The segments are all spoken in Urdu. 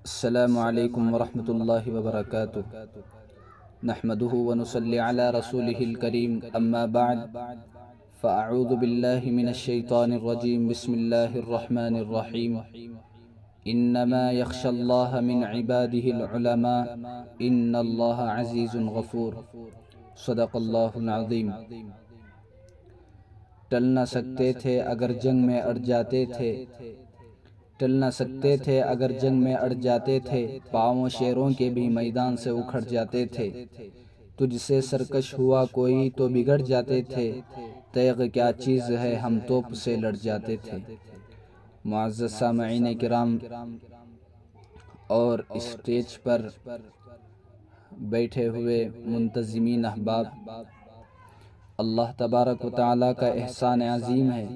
السلام علیکم ورحمۃ اللہ وبرکاتہ نحمده ونصلی علی رسوله الکریم اما بعد فاعوذ باللہ من الشیطان الرجیم بسم اللہ الرحمن الرحیم انما یخشى اللہ من عباده العلماء ان اللہ عزیز غفور صدق اللہ العظیم۔ ٹل نہ سکتے تھے اگر جنگ میں اڑ جاتے تھے، ٹل نہ سکتے تھے اگر جنگ میں اڑ جاتے تھے، پاؤں شیروں کے بھی میدان سے اکھڑ جاتے تھے، تجھ سے سرکش ہوا کوئی تو بگڑ جاتے تھے، تیغ کیا چیز ہے ہم توپ سے لڑ جاتے تھے۔ معزز سامعین کرام اور اسٹیج پر بیٹھے ہوئے منتظمین احباب، اللہ تبارک و تعالیٰ کا احسان عظیم ہے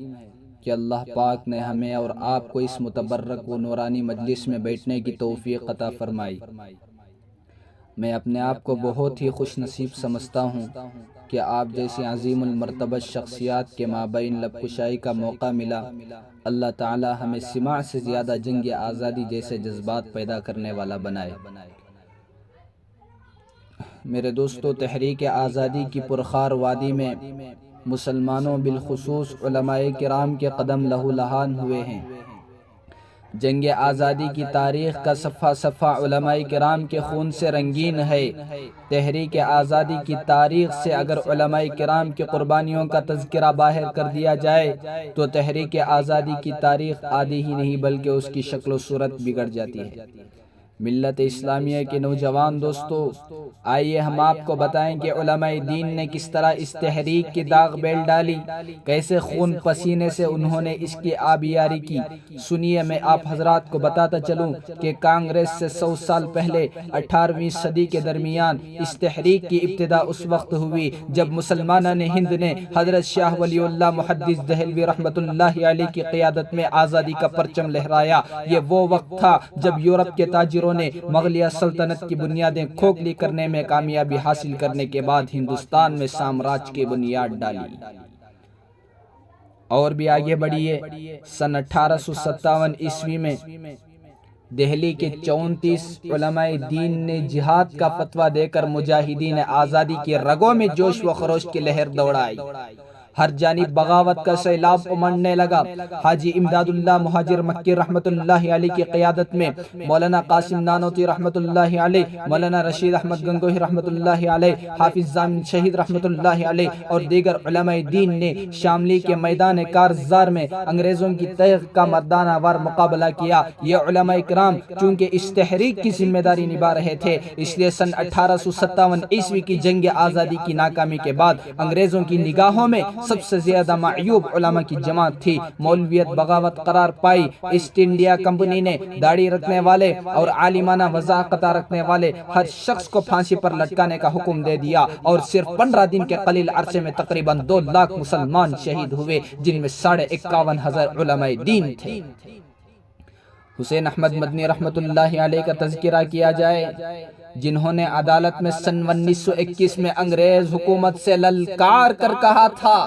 کہ اللہ پاک نے ہمیں اور آپ کو اس متبرک و نورانی مجلس میں بیٹھنے کی توفیق عطا فرمائی۔ میں اپنے آپ کو بہت ہی خوش نصیب سمجھتا ہوں کہ آپ جیسی عظیم المرتبہ شخصیات کے مابین لب کشائی کا موقع ملا۔ اللہ تعالی ہمیں سماع سے زیادہ جنگ آزادی جیسے جذبات پیدا کرنے والا بنائے۔ میرے دوستو، تحریک آزادی کی پرخار وادی میں مسلمانوں بالخصوص علماء کرام کے قدم لہو لہان ہوئے ہیں۔ جنگ آزادی کی تاریخ کا صفحہ صفحہ علماء کرام کے خون سے رنگین ہے۔ تحریک آزادی کی تاریخ سے اگر علماء کرام کی قربانیوں کا تذکرہ باہر کر دیا جائے تو تحریک آزادی کی تاریخ آدھی ہی نہیں بلکہ اس کی شکل و صورت بگڑ جاتی ہے۔ ملت اسلامیہ کے نوجوان دوستو، آئیے ہم آپ کو بتائیں کہ علماء دین نے کس طرح اس تحریک کی داغ بیل ڈالی، کیسے خون پسینے سے انہوں نے اس کی آبیاری کی۔ سنیے، میں آپ حضرات کو بتاتا چلوں کہ کانگریس سے 100 سال پہلے 18ویں صدی کے درمیان اس تحریک کی ابتدا اس وقت ہوئی جب مسلمانان ہند نے حضرت شاہ ولی اللہ محدث دہلوی رحمۃ اللہ علیہ کی قیادت میں آزادی کا پرچم لہرایا۔ یہ وہ وقت تھا جب یورپ کے تاجروں نے مغلیہ سلطنت کی بنیادیں کھوکھلی کرنے میں کامیابی حاصل کرنے کے بعد ہندوستان میں سامراج کی بنیاد ڈالی۔ اور بھی آگے بڑھیے، سن 1857 عیسوی میں دہلی کے 34 علماء دین نے جہاد کا فتویٰ دے کر مجاہدین آزادی کی رگوں میں جوش و خروش کی لہر دوڑائی۔ ہر جانب بغاوت کا سیلاب امڑنے لگا۔ حاجی امداد اللہ مہاجر مکی رحمت اللہ علیہ کی قیادت میں مولانا قاسم نانوتوی رحمت اللہ علیہ، مولانا رشید احمد گنگوہی رحمت اللہ علیہ، حافظ ضامن شہید رحمت اللہ علیہ اور دیگر علماء دین نے شاملی کے میدان کارزار میں انگریزوں کی تیغ کا مردانہ وار مقابلہ کیا۔ یہ علماء کرام چونکہ اس تحریک کی ذمہ داری نبھا رہے تھے، اس لیے سن 1857 عیسوی کی جنگ آزادی کی ناکامی کے بعد انگریزوں کی نگاہوں میں سب سے زیادہ معیوب علماء کی جماعت تھی۔ مولویت بغاوت قرار پائی۔ ایسٹ انڈیا کمپنی نے داڑھی رکھنے والے اور عالمانہ وضاحت رکھنے والے ہر شخص کو پھانسی پر لٹکانے کا حکم دے دیا اور صرف 15 دن کے قلیل عرصے میں تقریباً 2 لاکھ مسلمان شہید ہوئے، جن میں 51,500 علماء دین تھے۔ حسین احمد مدنی رحمت اللہ علیہ کا تذکرہ کیا جائے، جنہوں نے عدالت میں سن 1921 میں انگریز حکومت سے للکار کر کہا تھا،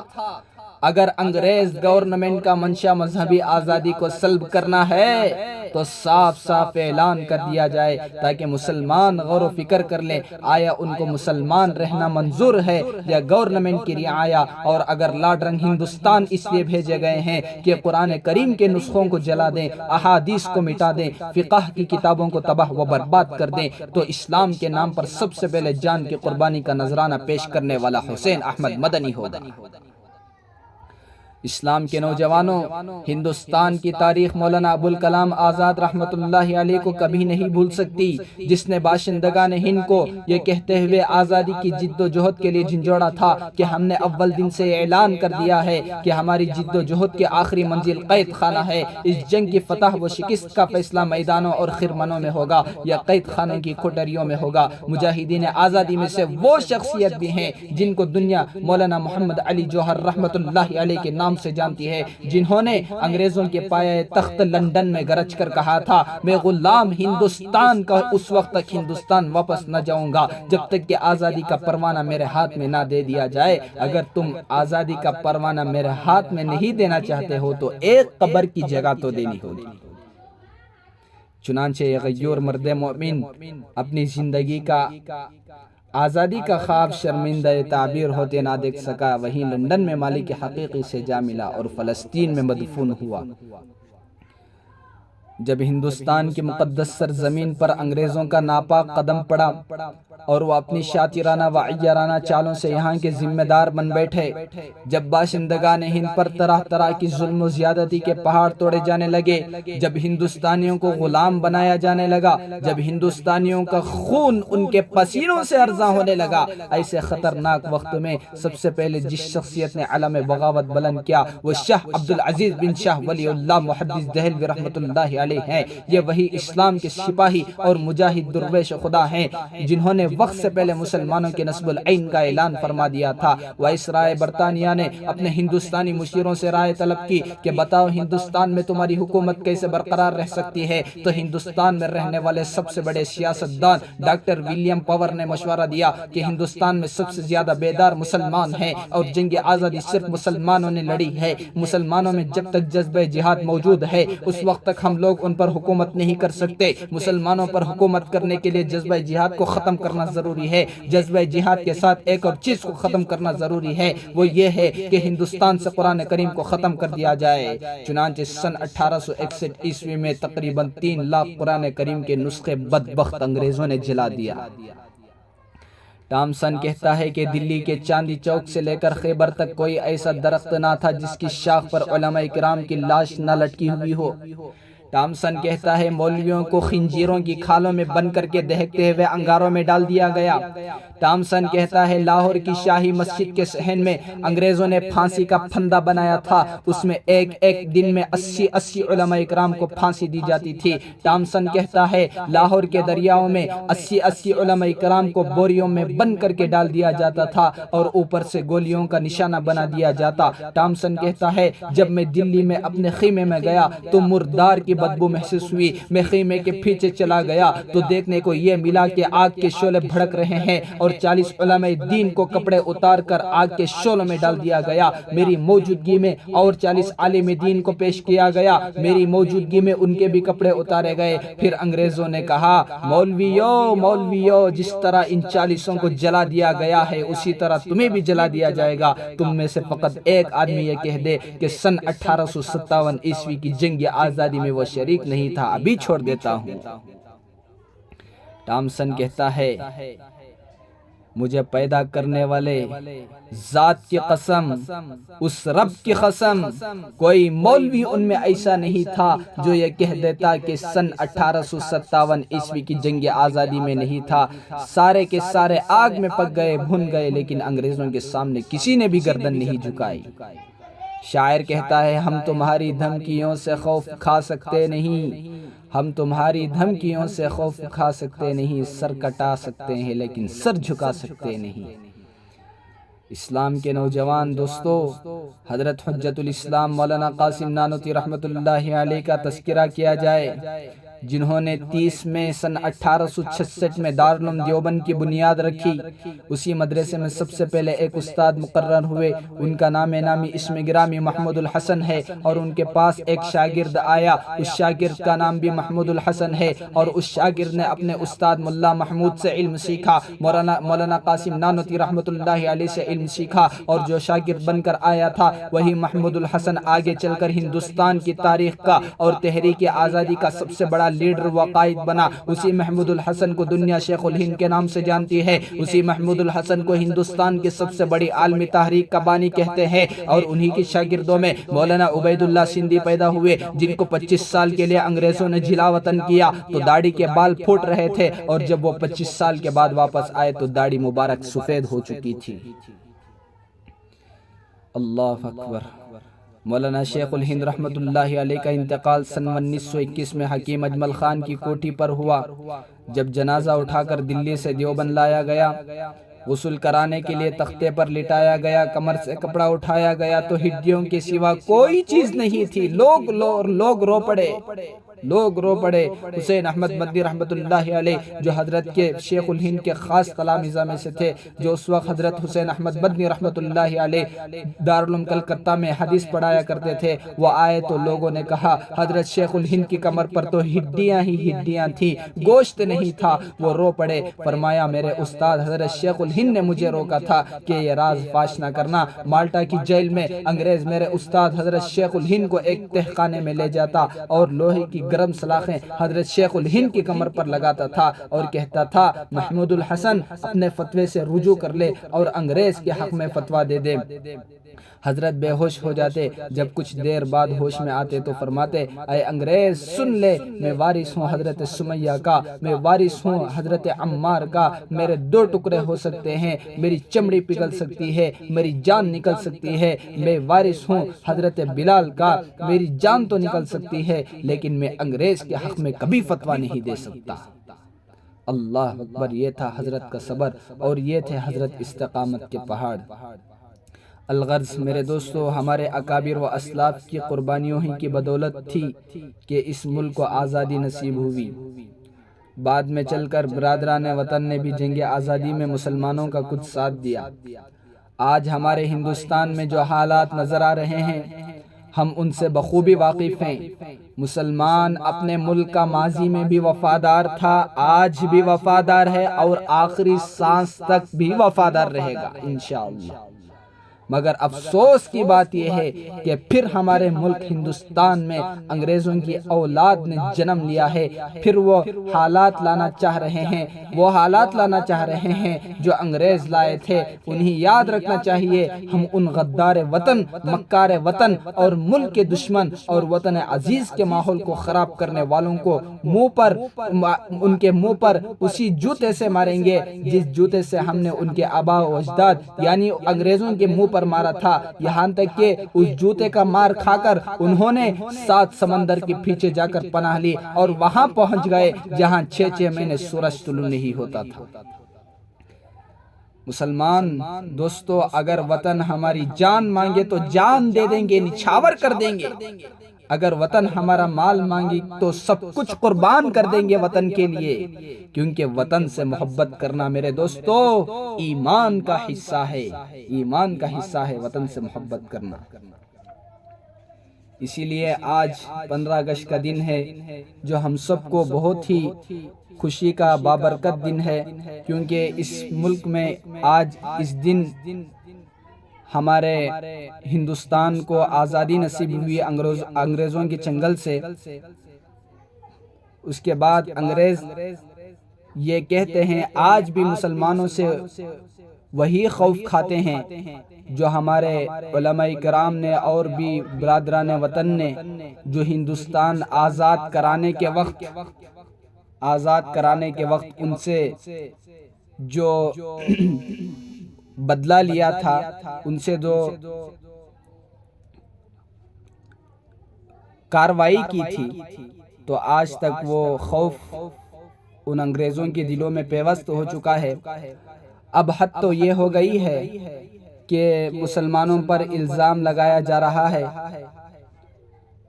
اگر انگریز گورنمنٹ کا منشا مذہبی آزادی کو سلب کرنا ہے تو صاف صاف اعلان کر دیا جائے تاکہ مسلمان غور و فکر کر لیں آیا ان کو مسلمان رہنا منظور ہے یا گورنمنٹ کی رعایا، اور اگر لاڈ رنگ ہندوستان اس لیے بھیجے گئے ہیں کہ قرآن کریم کے نسخوں کو جلا دیں، احادیث کو مٹا دیں، فقہ کی کتابوں کو تباہ و برباد کر دیں، تو اسلام کے نام پر سب سے پہلے جان کی قربانی کا نذرانہ پیش کرنے والا حسین احمد مدنی ہوگا۔ اسلام کے نوجوانوں، ہندوستان کی تاریخ مولانا ابوالکلام آزاد رحمت اللہ علیہ کو کبھی نہیں بھول سکتی، جس نے باشندگان ہند کو یہ کہتے ہوئے آزادی کی جد و جہد کے لیے جھنجھوڑا تھا کہ ہم نے اول دن سے اعلان کر دیا ہے کہ ہماری جد و جہد کی آخری منزل قید خانہ ہے۔ اس جنگ کی فتح و شکست کا فیصلہ میدانوں اور خرمنوں میں ہوگا یا قید خانوں کی کوٹریوں میں ہوگا۔ مجاہدین آزادی میں سے وہ شخصیت بھی ہیں جن کو دنیا مولانا محمد علی جوہر رحمت اللہ علیہ کے نام سے جانتی ہے، جنہوں نے انگریزوں کے پائے تخت لندن میں گرج کر کہا تھا، میں غلام ہندوستان کا اس وقت تک ہندوستان واپس نہ جاؤں گا جب تک کہ آزادی کا پروانہ میرے ہاتھ میں نہ دے دیا جائے۔ اگر تم آزادی کا پروانہ میرے ہاتھ میں نہیں دینا چاہتے ہو تو ایک قبر کی جگہ تو دینی ہوگی۔ چنانچہ یہ غیور مرد مومن اپنی زندگی کا آزادی کا خواب شرمندہ تعبیر ہوتے نہ دیکھ سکا، وہیں لندن میں مالک حقیقی سے جا ملا اور فلسطین میں مدفون ہوا۔ جب ہندوستان کی مقدس سرزمین پر انگریزوں کا ناپاک قدم پڑا اور وہ اپنی شاطرانہ و عیارانہ چالوں سے یہاں کے ذمہ دار بن بیٹھے، جب باشندگان ہند پر طرح طرح کی ظلم و زیادتی کے پہاڑ توڑے جانے لگے، جب ہندوستانیوں کو غلام بنایا جانے لگا، جب ہندوستانیوں کا خون ان کے پسینوں سے ارزاں ہونے لگا، ایسے خطرناک وقت میں سب سے پہلے جس شخصیت نے علم بغاوت بلند کیا وہ شاہ عبدالعزیز بن شاہ ولی اللہ محدث دہلوی رحمۃ اللہ علیہ ہیں۔ یہ وہی اسلام کے سپاہی اور مجاہد درویش خدا ہیں جنہوں نے وقت سے پہلے مسلمانوں کے نصب العین کا اعلان فرما دیا تھا۔ وائسرائے برطانیہ نے اپنے ہندوستانی مشیروں سے رائے طلب کی کہ بتاؤ ہندوستان میں تمہاری حکومت کیسے برقرار رہ سکتی ہے، تو ہندوستان میں رہنے والے سب سے بڑے سیاستدان ڈاکٹر ولیم پاور نے مشورہ دیا کہ ہندوستان میں سب سے زیادہ بیدار مسلمان ہیں اور جنگ آزادی صرف مسلمانوں نے لڑی ہے۔ مسلمانوں میں جب تک جذبہ جہاد موجود ہے اس وقت تک ہم لوگ ان پر حکومت نہیں کر سکتے۔ مسلمانوں پر حکومت کرنے کے لیے جذبہ جہاد کو ختم کرنا ضروری ہے۔ جذبہ جہاد کے ساتھ ایک اور چیز کو ختم کرنا ضروری ہے، وہ یہ ہے کہ ہندوستان سے قرآن کریم کو ختم کر دیا جائے۔ چنانچہ سن 1861 عیسوی میں تقریباً 3 لاکھ قرآن کریم کے نسخے بدبخت انگریزوں نے جلا دیا۔ ٹامسن کہتا ہے کہ دلی کے چاندی چوک سے لے کر خیبر تک کوئی ایسا درخت نہ تھا جس کی شاخ پر علماء کرام کی لاش نہ لٹکی ہوئی ہو۔ ٹامسن کہتا ہے مولویوں کو خنجیروں کی کھالوں میں بند کر کے دہکتے ہوئے انگاروں میں ڈال دیا گیا۔ ٹامسن کہتا ہے لاہور کی شاہی مسجد کے صحن میں انگریزوں نے پھانسی کا پھندا بنایا تھا، اس میں ایک ایک دن میں 80 علماء اکرام کو پھانسی دی جاتی تھی۔ ٹامسن کہتا ہے لاہور کے دریاؤں میں 80 علماء اکرام کو بوریوں میں بند کر کے ڈال دیا جاتا تھا اور اوپر سے گولیوں کا نشانہ بنا دیا جاتا۔ ٹامسن کہتا ہے جب میں دلی میں اپنے خیمے میں گیا تو مردار کی بدبو محسوس ہوئی۔ میں خیمے کے پیچھے چلا گیا تو دیکھنے کو یہ ملا کہ آگ کے شعلے بھڑک رہے ہیں اور 40 علماء دین کو کپڑے اتار کر آگ کے شعلوں میں ڈال دیا گیا۔ میری موجودگی میں اور 40 عالم دین کو پیش کیا گیا، میری موجودگی میں ان کے بھی کپڑے اتارے گئے۔ پھر انگریزوں نے کہا مولویو جس طرح ان 40 کو جلا دیا گیا ہے اسی طرح تمہیں بھی جلا دیا جائے گا۔ تم میں سے فقط ایک آدمی یہ کہہ دے کہ سن 1857 عیسوی کی جنگ آزادی میں وہ شریک نہیں تھا، ابھی چھوڑ دیتا ہوں۔ ٹامسن کہتا ہے مجھے پیدا کرنے والے ذات کی قسم، اس رب کی قسم، کوئی مولوی ان میں ایسا نہیں تھا جو یہ کہہ دیتا کہ سن 1857 عیسوی کی جنگ آزادی میں نہیں تھا۔ سارے کے سارے آگ میں پک گئے، بھن گئے، لیکن انگریزوں کے سامنے کسی نے بھی گردن نہیں جھکائی۔ شاعر کہتا ہے ہم تمہاری دھمکیوں سے خوف کھا سکتے نہیں، ہم تمہاری دھمکیوں سے خوف کھا سکتے نہیں، سر کٹا سکتے ہیں لیکن سر جھکا سکتے نہیں۔ اسلام کے نوجوان دوستو، حضرت حجت الاسلام مولانا قاسم نانوتوی رحمۃ اللہ علیہ کا تذکرہ کیا جائے، جنہوں نے 30 میں سن 1866 میں دارالعلوم دیوبند کی بنیاد رکھی۔ اسی مدرسے میں سب سے پہلے ایک استاد مقرر ہوئے، ان کا نام نامی اسم گرامی محمود الحسن ہے، اور ان کے پاس ایک شاگرد آیا، اس شاگرد کا نام بھی محمود الحسن ہے، اور اس شاگرد نے اپنے استاد ملا محمود سے علم سیکھا، مولانا قاسم نانوتوی رحمۃ اللہ علیہ سے علم سیکھا، اور جو شاگرد بن کر آیا تھا وہی محمود الحسن آگے چل کر ہندوستان کی تاریخ کا اور تحریک آزادی کا سب سے بڑا لیڈر و قائد بنا۔ اسی محمود الحسن کو دنیا شیخ الہند کے نام سے جانتی ہے، اسی محمود الحسن کو ہندوستان کی سب سے بڑی عالمی تحریک کا بانی کہتے ہیں، اور انہی کی شاگردوں میں مولانا عبید اللہ سندھی پیدا ہوئے، جن کو 25 سال کے لیے انگریزوں نے جلا وطن کیا تو داڑھی کے بال پھوٹ رہے تھے، اور جب وہ 25 سال کے بعد واپس آئے تو داڑھی مبارک سفید ہو چکی تھی۔ اللہ اکبر۔ مولانا شیخ الہند رحمۃ اللہ علیہ کا انتقال سن 1921 میں حکیم اجمل خان کی کوٹھی پر ہوا۔ جب جنازہ اٹھا کر دلی سے دیوبند لایا گیا، غسل کرانے کے لیے تختے پر لٹایا گیا، کمر سے کپڑا اٹھایا گیا تو ہڈیوں کے سوا کوئی چیز نہیں تھی۔ لوگ رو پڑے۔ لوگ رو پڑے۔ حسین احمد مدنی رحمت اللہ علیہ جو حضرت کے شیخ الہند کے خاص تلامذہ میں سے تھے، جو اس وقت حضرت حسین احمد مدنی رحمت اللہ علیہ دارالعلوم کلکتہ میں حدیث پڑھایا کرتے تھے، وہ آئے تو لوگوں نے کہا حضرت شیخ الہند کی کمر پر تو ہڈیاں ہی ہڈیاں تھیں، گوشت نہیں تھا۔ وہ رو پڑے، فرمایا میرے استاد حضرت شیخ الہند نے مجھے روکا تھا کہ یہ راز فاش نہ کرنا۔ مالٹا کی جیل میں انگریز میرے استاد حضرت شیخ الہند کو ایک تہخانے میں لے جاتا اور لوہے کی گرم سلاخیں حضرت شیخ الہند کی کمر پر لگاتا تھا اور کہتا تھا محمود الحسن اپنے فتوے سے رجوع کر لے اور انگریز کے حق میں فتویٰ دے دے۔ حضرت بے ہوش ہو جاتے، جب کچھ دیر بعد ہوش میں آتے تو فرماتے اے انگریز سن لے، میں وارث ہوں حضرت سمیہ کا، میں وارث ہوں حضرت عمار کا، میرے دو ٹکڑے ہو سکتے ہیں، میری چمڑی پگھل سکتی ہے، میری جان نکل سکتی ہے، میں وارث ہوں حضرت بلال کا، میری جان تو نکل سکتی ہے لیکن میں انگریز کے حق میں کبھی فتویٰ نہیں دے سکتا۔ اللہ اکبر، یہ تھا حضرت کا صبر اور یہ تھے حضرت استقامت کے پہاڑ۔ الغرض میرے دوستو، ہمارے اکابر و اسلاف کی قربانیوں ہی کی بدولت تھی کہ اس ملک کو آزادی نصیب ہوئی۔ بعد میں چل کر برادران وطن نے بھی جنگ آزادی میں مسلمانوں کا کچھ ساتھ دیا۔ آج ہمارے ہندوستان میں جو حالات نظر آ رہے ہیں ہم ان سے بخوبی واقف ہیں۔ مسلمان اپنے ملک کا ماضی میں بھی وفادار تھا، آج بھی وفادار ہے اور آخری سانس تک بھی وفادار رہے گا انشاءاللہ۔ مگر افسوس کی بات یہ ہے کہ پھر ہمارے ملک ہندوستان میں انگریزوں کی اولاد نے جنم لیا ہے، پھر وہ حالات لانا چاہ رہے ہیں، وہ حالات لانا چاہ رہے ہیں جو انگریز لائے تھے۔ انہیں یاد رکھنا چاہیے ہم ان غدار وطن، مکار وطن اور ملک کے دشمن اور وطن عزیز کے ماحول کو خراب کرنے والوں کو ان کے منہ پر اسی جوتے سے ماریں گے جس جوتے سے ہم نے ان کے آباء و اجداد یعنی انگریزوں کے منہ پر مارا تھا، یہاں تک کہ اس جوتے کا مار کھا کر انہوں نے 7 سمندر کے پیچھے جا کر پناہ لی اور وہاں پہنچ گئے جہاں 6 مہینے سورج طلوع نہیں ہوتا تھا۔ مسلمان دوستو، اگر وطن ہماری جان مانگے تو جان دے دیں گے، نچھاور کر دیں گے۔ اگر وطن ہمارا مال مانگی تو سب کچھ قربان کر دیں گے وطن کے لیے، کیونکہ وطن سے محبت کرنا میرے دوستو ایمان کا حصہ ہے، ایمان کا حصہ ہے وطن سے محبت کرنا۔ اسی لیے آج 15 اگست کا دن ہے جو ہم سب کو بہت ہی خوشی کا بابرکت دن ہے، کیونکہ اس ملک میں آج اس دن ہمارے ہندوستان کو آزادی نصیب ہوئی انگریزوں کے چنگل سے۔ اس کے بعد انگریز یہ کہتے ہیں آج بھی مسلمانوں سے وہی خوف کھاتے ہیں جو ہمارے علماء کرام نے اور بھی برادران وطن نے جو ہندوستان آزاد کرانے کے وقت ان سے جو بدلہ لیا تھا، ان سے جو کاروائی کی تھی، تو آج تک وہ خوف ان انگریزوں کے دلوں میں پیوست ہو چکا ہے۔ اب حد تو یہ ہو گئی ہے کہ مسلمانوں پر الزام لگایا جا رہا ہے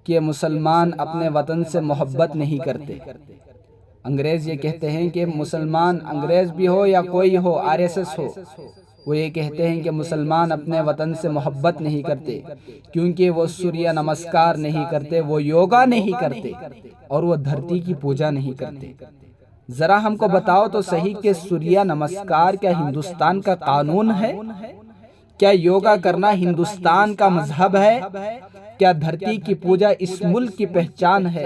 کہ مسلمان اپنے وطن سے محبت نہیں کرتے۔ انگریز یہ کہتے ہیں کہ مسلمان، انگریز بھی ہو یا کوئی ہو، RSS ہو، وہ یہ کہتے ہیں کہ مسلمان اپنے وطن سے محبت نہیں کرتے کیونکہ وہ سوریہ نمسکار نہیں کرتے، وہ یوگا نہیں کرتے اور وہ دھرتی کی پوجا نہیں کرتے۔ ذرا ہم کو بتاؤ تو صحیح کہ سوریہ نمسکار کیا ہندوستان کا قانون ہے؟ کیا یوگا کرنا ہندوستان کا مذہب ہے؟ کیا دھرتی کی پوجا اس ملک کی پہچان ہے؟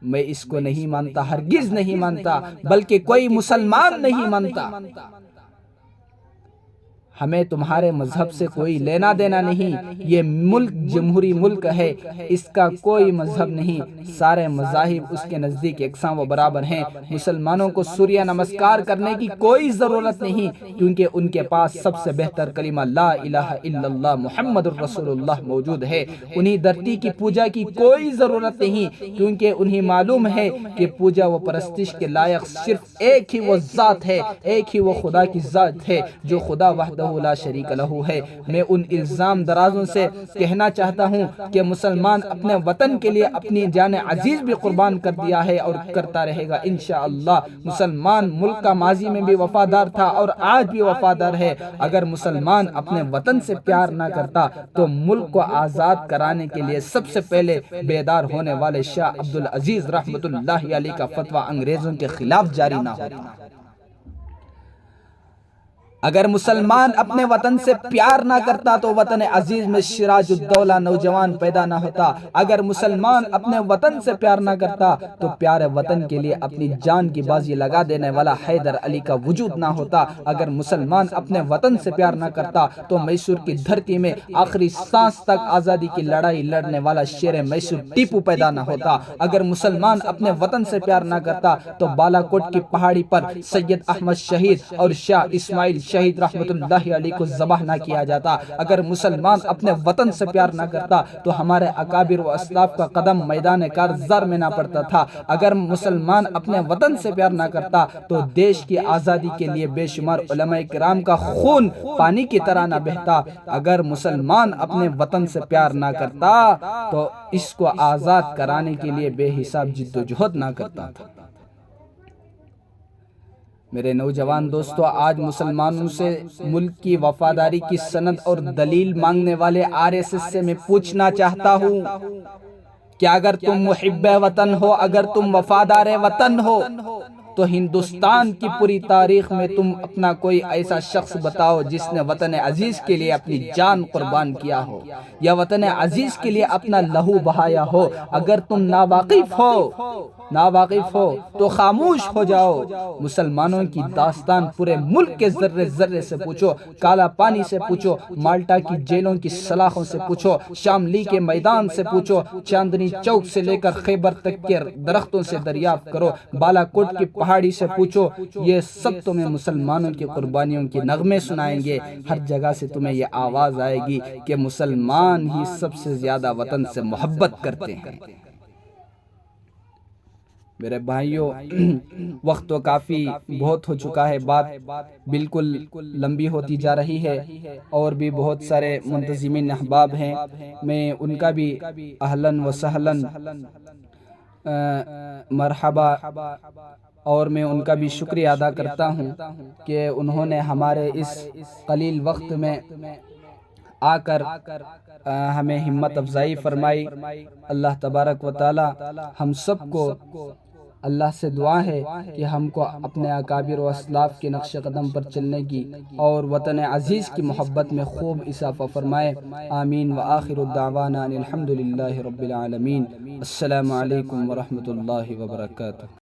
میں اس کو نہیں مانتا، ہرگز نہیں مانتا، بلکہ کوئی مسلمان نہیں مانتا۔ ہمیں تمہارے مذہب سے کوئی لینا دینا نہیں، یہ ملک جمہوری ملک ہے، اس کا کوئی مذہب نہیں، سارے مذاہب اس کے نزدیک یکساں و برابر ہیں۔ مسلمانوں کو سوریہ نمسکار کرنے کی کوئی ضرورت نہیں کیونکہ ان کے پاس سب سے بہتر کلمہ لا الہ الا اللہ محمد الرسول اللہ موجود ہے۔ انہیں دھرتی کی پوجا کی کوئی ضرورت نہیں کیونکہ انہیں معلوم ہے کہ پوجا و پرستش کے لائق صرف ایک ہی وہ ذات ہے، ایک ہی وہ خدا کی ذات ہے جو خدا وحدہ وحدہ لا شریک لہ ہے۔ میں ان الزام درازوں سے کہنا چاہتا ہوں کہ مسلمان اپنے وطن کے لیے اپنی جان عزیز بھی قربان کر دیا ہے اور کرتا رہے گا انشاءاللہ۔ مسلمان ملک کا ماضی میں بھی وفادار تھا اور آج بھی وفادار ہے۔ اگر مسلمان اپنے وطن سے پیار نہ کرتا تو ملک کو آزاد کرانے کے لیے سب سے پہلے بیدار ہونے والے شاہ عبدالعزیز رحمت اللہ علیہ کا فتویٰ انگریزوں کے خلاف جاری نہ ہوتا۔ اگر مسلمان اپنے وطن سے پیار نہ کرتا تو وطن عزیز میں سراج الدولہ نوجوان پیدا نہ ہوتا۔ اگر مسلمان اپنے وطن سے پیار نہ کرتا تو پیارے وطن کے لیے اپنی جان کی بازی لگا دینے والا حیدر علی کا وجود نہ ہوتا۔ اگر مسلمان اپنے وطن سے پیار نہ کرتا تو میسور کی دھرتی میں آخری سانس تک آزادی کی لڑائی لڑنے والا شیر میسور ٹیپو پیدا نہ ہوتا۔ اگر مسلمان اپنے وطن سے پیار نہ کرتا تو بالا کوٹ کی پہاڑی پر سید احمد شہید اور شاہ اسماعیل شہید رحمت اللہ علیہ کو ذبح نہ کیا جاتا۔ اگر مسلمان اپنے وطن سے پیار نہ کرتا تو ہمارے اکابر و اسلاف کا قدم میدان کارزار میں نہ پڑتا تھا۔ اگر مسلمان اپنے وطن سے پیار نہ کرتا تو دیش کی آزادی کے لیے بے شمار علماء کرام کا خون پانی کی طرح نہ بہتا۔ اگر مسلمان اپنے وطن سے پیار نہ کرتا تو اس کو آزاد کرانے کے لیے بے حساب جد و جہد نہ کرتا تھا۔ میرے نوجوان دوستو، آج مسلمانوں سے ملک کی وفاداری کی سند اور دلیل مانگنے والے RSS سے میں پوچھنا چاہتا ہوں کہ اگر تم محب وطن ہو، اگر تم وفادار وطن ہو تو ہندوستان کی پوری تاریخ میں تم اپنا کوئی ایسا شخص بتاؤ جس نے وطن عزیز کے لیے اپنی جان قربان کیا ہو یا وطن عزیز کے لیے اپنا لہو بہایا ہو۔ اگر تم ناواقف ہو تو خاموش ہو جاؤ۔ مسلمانوں کی داستان پورے ملک کے ذرے ذرے سے پوچھو، کالا پانی سے پوچھو، مالٹا کی جیلوں کی سلاخوں سے پوچھو، شاملی کے میدان سے پوچھو، چاندنی چوک سے لے کر خیبر تک کے درختوں سے دریافت کرو، بالا کوٹ کی پہاڑی سے پوچھو، یہ سب تمہیں مسلمانوں کی قربانیوں کے نغمے سنائیں گے۔ ہر جگہ سے تمہیں یہ آواز آئے گی کہ مسلمان ہی سب سے زیادہ وطن سے محبت کرتے ہیں۔ میرے بھائیوں، وقت تو کافی بہت ہو چکا ہے، بات بالکل لمبی ہوتی جا رہی ہے اور بھی بہت سارے منتظمین احباب ہیں، میں ان کا بھی اہلاً و سہلاً مرحبا اور میں ان کا بھی شکریہ ادا کرتا ہوں کہ انہوں نے ہمارے اس قلیل وقت میں آ کر ہمیں ہمت افزائی فرمائی۔ اللہ تبارک و تعالی ہم سب کو اللہ سے دعا ہے کہ ہم کو اپنے اکابر و اسلاف کے نقش قدم پر چلنے کی اور وطن عزیز کی محبت میں خوب اضافہ فرمائے۔ آمین وآخر الدعوانا الحمدللہ رب العالمین۔ السلام علیکم ورحمۃ اللہ وبرکاتہ۔